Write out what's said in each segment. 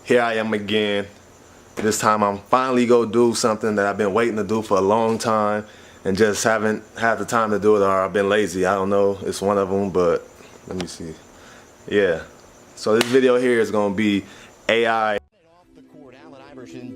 here I am again. This time I'm finally gonna do something that I've been waiting to do for a long time and just haven't had the time to do it, or I've been lazy. I don't know, it's one of them, but let me see. Yeah, so this video here is gonna be AI.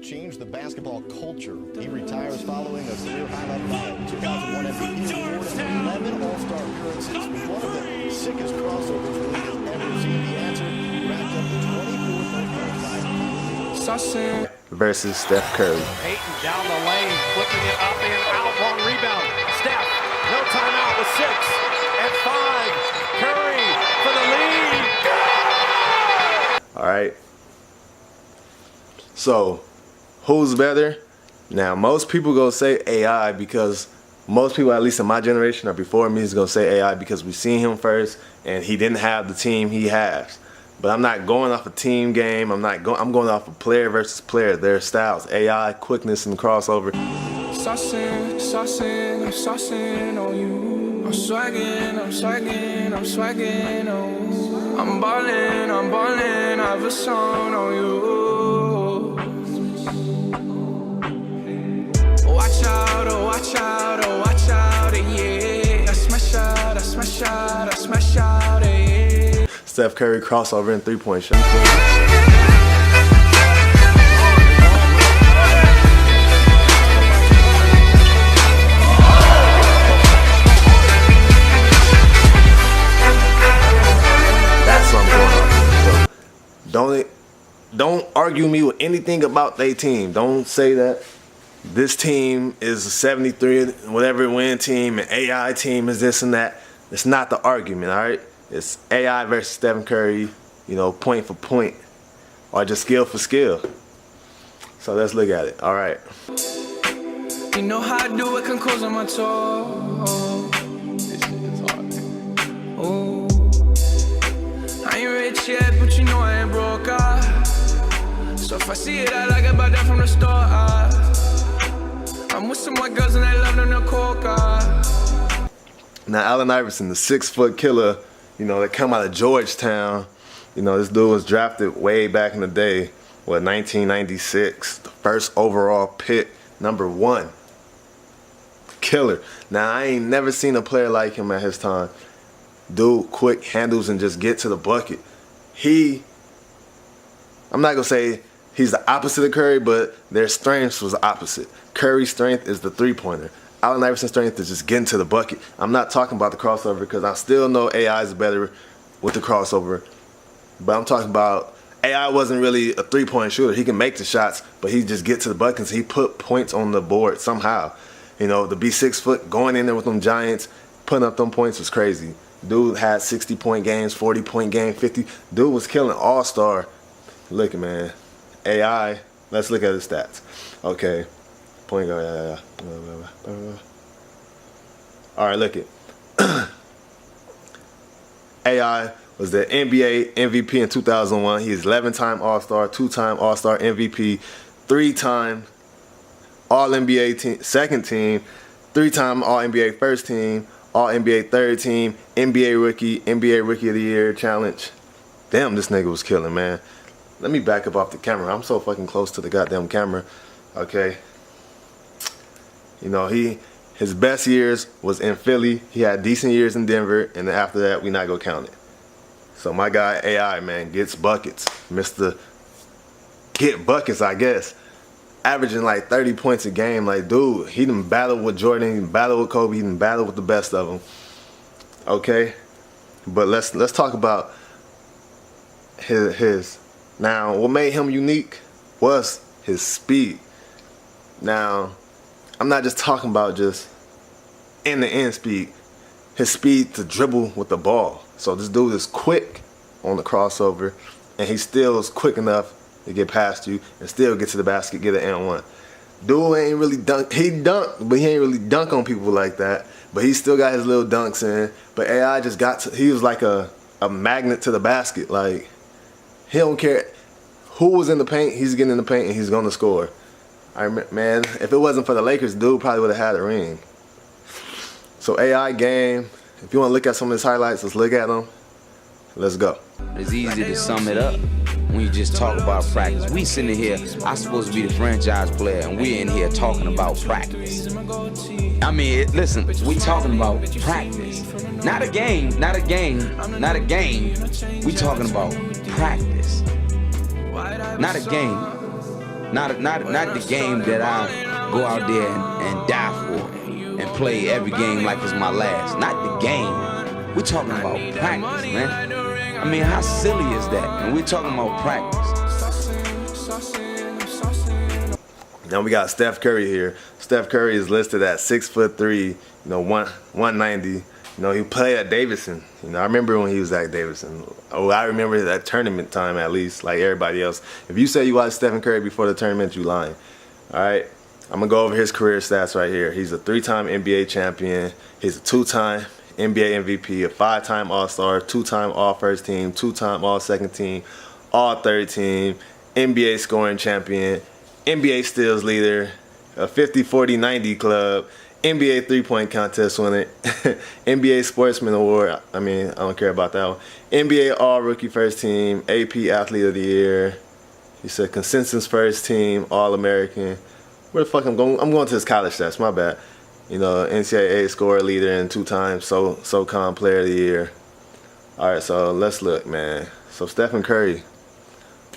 Changed the basketball culture. He retires following a career highlighted by a 2001 MVP award and 11 All-Star appearances. One of the sickest crossovers the league has ever seen. The answer wrapped up the 24th most versus Steph Curry. Payton down the lane, flipping it up and out. Long rebound. Steph, no timeout with 6 and 5. Curry for the lead. All right. So, who's better? Now, most people gonna say AI because most people, at least in my generation or before me, is gonna say AI because we seen him first and he didn't have the team he has. But I'm not going off a team game. I'm going off of player versus player, their styles, AI, quickness, and crossover. Saucing, I'm saucing on you. I'm swagging, oh. I'm ballin', I have a song on you. Watch out, oh watch out, oh watch out, yeah. I smash out, yeah. Steph Curry crossover and three-point shot. That's what I'm going on. So, don't argue me with anything about their team. Don't say that this team is a 73 whatever win team and AI team is this and that. It's not the argument, all right? It's AI versus Stephen Curry, you know, point for point, or just skill for skill. So let's look at it. All right. You know how I do it, can close on my toe. This shit is hard. Oh, I ain't rich yet, but you know I ain't broke. So if I see it, I like it, buy that from the store. I'm with some white girls and they love them to coca. Now, Allen Iverson, the 6-foot killer, you know, that come out of Georgetown. You know, this dude was drafted way back in the day, what, 1996, the first overall pick, #1. Killer. Now, I ain't never seen a player like him at his time. Dude, quick handles and just get to the bucket. I'm not gonna say he's the opposite of Curry, but their strengths was the opposite. Curry's strength is the three-pointer. Allen Iverson's strength is just getting to the bucket. I'm not talking about the crossover because I still know AI is better with the crossover. But I'm talking about AI wasn't really a three-point shooter. He can make the shots, but he just get to the buckets. He put points on the board somehow. You know, to be 6 foot, going in there with them giants, putting up them points was crazy. Dude had 60-point games, 40-point game, 50. Dude was killing all-star. Look, man. AI, let's look at his stats. Okay. Point guard, all right, look it. AI was the NBA MVP in 2001. He's 11-time All-Star, 2-time All-Star MVP, 3-time All-NBA team, second team, 3-time All-NBA first team, All-NBA third team, NBA Rookie of the Year challenge. Damn, this nigga was killing, man. Let me back up off the camera. I'm so fucking close to the goddamn camera. Okay. You know, his best years was in Philly. He had decent years in Denver, and then after that, we not gonna count it. So my guy AI, man, gets buckets. Mr. Get buckets, I guess. Averaging like 30 points a game. Like, dude, he done battled with Jordan, he done battled with Kobe, he done battled with the best of them. Okay? But let's talk about his. Now, what made him unique was his speed. Now, I'm not just talking about just end-to-end speed. His speed to dribble with the ball. So this dude is quick on the crossover, and he still is quick enough to get past you and still get to the basket, get an and-one. Dude ain't really dunk. He dunked, but he ain't really dunk on people like that. But he still got his little dunks in. But AI just got to, he was like a magnet to the basket. Like, he don't care who was in the paint, he's getting in the paint and he's going to score. Man, if it wasn't for the Lakers, dude probably would have had a ring. So AI game, if you want to look at some of his highlights, let's look at them. Let's go. It's easy to sum it up. when you just talk about practice. We sitting here, I'm supposed to be the franchise player, and we in here talking about practice. I mean, listen, we talking about practice. Not a game. We talking about practice. Not a game. Not the game that I go out there and die for and play every game like it's my last. Not the game. We talking about practice, man. I mean, how silly is that? And we're talking about practice. Now we got Steph Curry here. Steph Curry is listed at 6'3", 190. He played at Davidson. I remember when he was at Davidson. I remember that tournament time at least, like everybody else. If you say you watched Stephen Curry before the tournament, you lying. All right, I'm gonna go over his career stats right here. He's a 3-time NBA champion. He's a 2-time NBA MVP, a 5-time All-Star, 2-time All-First Team, 2-time All-Second Team, All-Third Team, NBA scoring champion, NBA steals leader, a 50-40-90 club, NBA three-point contest winner, NBA Sportsman Award. I don't care about that one. NBA All-Rookie First Team, AP Athlete of the Year. He said consensus First Team, All-American. Where the fuck I'm going? I'm going to his college stats. My bad. NCAA scorer leader and 2-time SoCon Player of the Year. All right, so let's look, man. So Stephen Curry,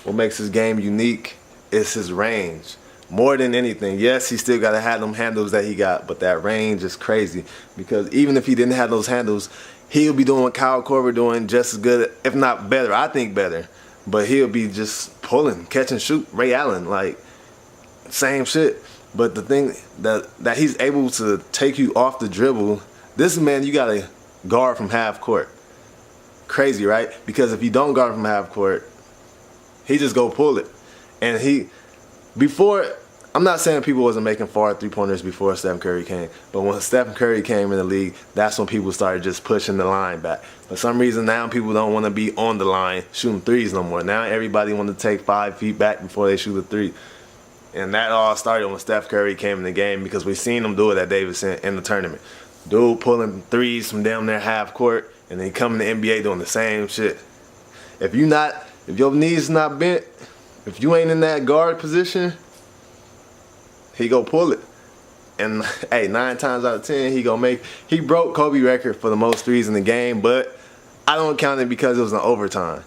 what makes his game unique is his range. More than anything, yes, he still got to have them handles that he got, but that range is crazy. Because even if he didn't have those handles, he'll be doing what Kyle Korver doing just as good, if not better. I think better. But he'll be just pulling, catch and shoot. Ray Allen, like, same shit. But the thing that he's able to take you off the dribble, this man, you got to guard from half court. Crazy, right? Because if you don't guard from half court, he just go pull it. And I'm not saying people wasn't making far three-pointers before Stephen Curry came, but when Stephen Curry came in the league, that's when people started just pushing the line back. For some reason, now people don't want to be on the line shooting threes no more. Now everybody want to take 5 feet back before they shoot a three. And that all started when Steph Curry came in the game because we seen him do it at Davidson in the tournament. Dude pulling threes from down there half court, and then coming to NBA doing the same shit. If your knees not bent, if you ain't in that guard position, he go pull it. And hey, 9 times out of 10, he broke Kobe record for the most threes in the game, but I don't count it because it was an overtime.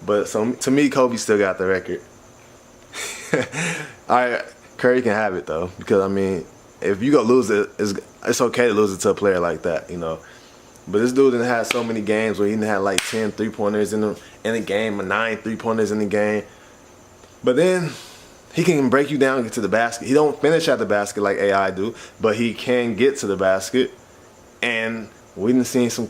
But so to me, Kobe still got the record. All right, Curry can have it though, because if you go lose it, it's okay to lose it to a player like that, But this dude didn't have so many games where he didn't have like 10 3-pointers in the game, or 9 3-pointers in the game. But then he can break you down and get to the basket. He don't finish at the basket like AI do, but he can get to the basket. And we done seen some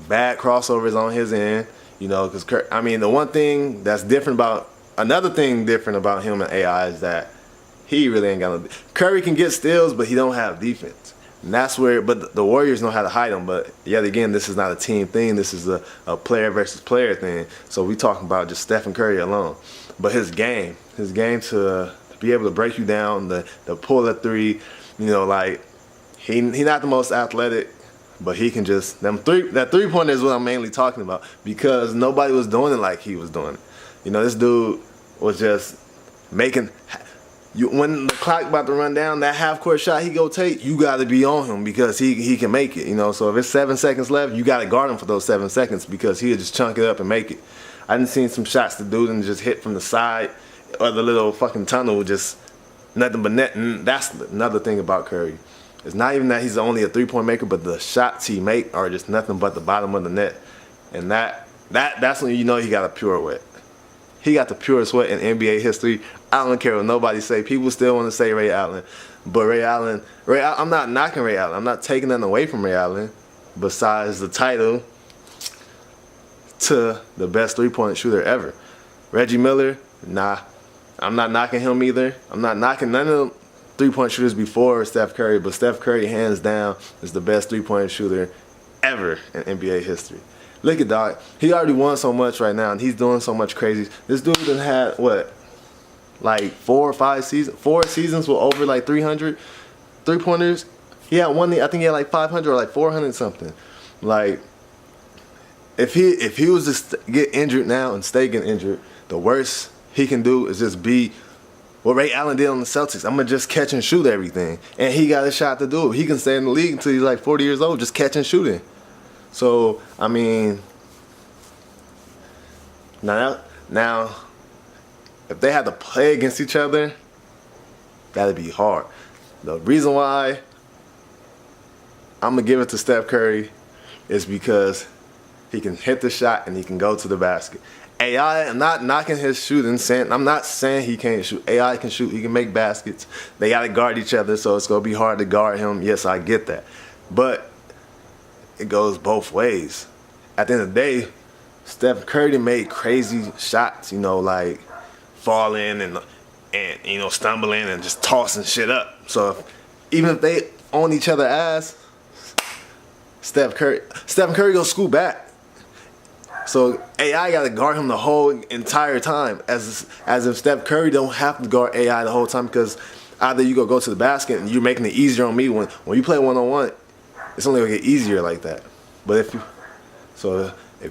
bad crossovers on his end, because the one thing that's different about. Another thing different about him and AI is that he really ain't got no. Curry can get steals, but he don't have defense. And that's where, but the Warriors know how to hide him. But yet again, this is not a team thing. This is a player versus player thing. So we talking about just Stephen Curry alone. But his game to be able to break you down, the pull a three, he not the most athletic, but he can just that 3-pointer is what I'm mainly talking about because nobody was doing it like he was doing it. This dude was just making when the clock about to run down, that half-court shot he go take, you got to be on him because he can make it, So if it's 7 seconds left, you got to guard him for those 7 seconds because he'll just chunk it up and make it. I done seen some shots the dude and just hit from the side or the little fucking tunnel, just nothing but net. And that's another thing about Curry. It's not even that he's only a 3-point maker, but the shots he make are just nothing but the bottom of the net. And that's when he got a pure wet. He got the purest sweat in NBA history. I don't care what nobody say. People still want to say Ray Allen. But Ray Allen, I'm not knocking Ray Allen. I'm not taking nothing away from Ray Allen. Besides the title to the best 3-point shooter ever. Reggie Miller, nah. I'm not knocking him either. I'm not knocking none of the 3-point shooters before Steph Curry. But Steph Curry, hands down, is the best 3-point shooter ever in NBA history. Look at dog. He already won so much right now, and he's doing so much crazy. This dude done had, like 4 or 5 seasons? 4 seasons with over like 300 3-pointers. He had one, I think he had like 500 or like 400 something. Like, if he was to get injured now and stay getting injured, the worst he can do is just be what Ray Allen did on the Celtics. I'm going to just catch and shoot everything. And he got a shot to do it. He can stay in the league until he's like 40 years old, just catch and shooting. So, I mean, now, if they had to play against each other, that'd be hard. The reason why I'm going to give it to Steph Curry is because he can hit the shot and he can go to the basket. AI, I'm not knocking his shooting. I'm not saying he can't shoot. AI can shoot. He can make baskets. They got to guard each other, so it's going to be hard to guard him. Yes, I get that. But it goes both ways. At the end of the day, Steph Curry made crazy shots, like falling and stumbling and just tossing shit up. So even if they own each other's ass, Steph Curry gonna scoot back. So AI got to guard him the whole entire time, as if Steph Curry don't have to guard AI the whole time, because either you go to the basket and you're making it easier on me. When you play one-on-one, it's only gonna get easier like that. But if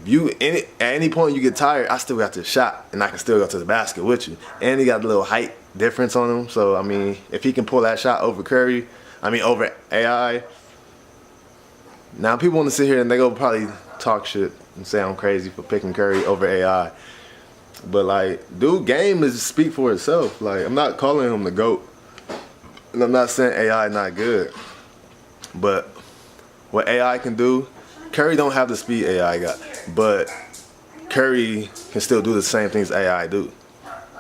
you at any point you get tired, I still got the shot and I can still go to the basket with you. And he got a little height difference on him. So I mean, if he can pull that shot over over AI. Now people want to sit here and they go probably talk shit and say I'm crazy for picking Curry over AI. But dude, game is speak for itself. I'm not calling him the GOAT. And I'm not saying AI not good. But what AI can do, Curry don't have the speed AI got. But Curry can still do the same things AI do.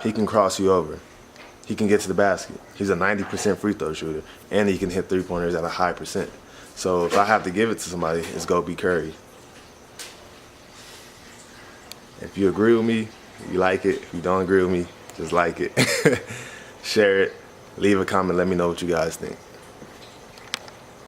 He can cross you over. He can get to the basket. He's a 90% free throw shooter. And he can hit three-pointers at a high percent. So if I have to give it to somebody, it's going to be Curry. If you agree with me, you like it. If you don't agree with me, just like it. Share it. Leave a comment. Let me know what you guys think.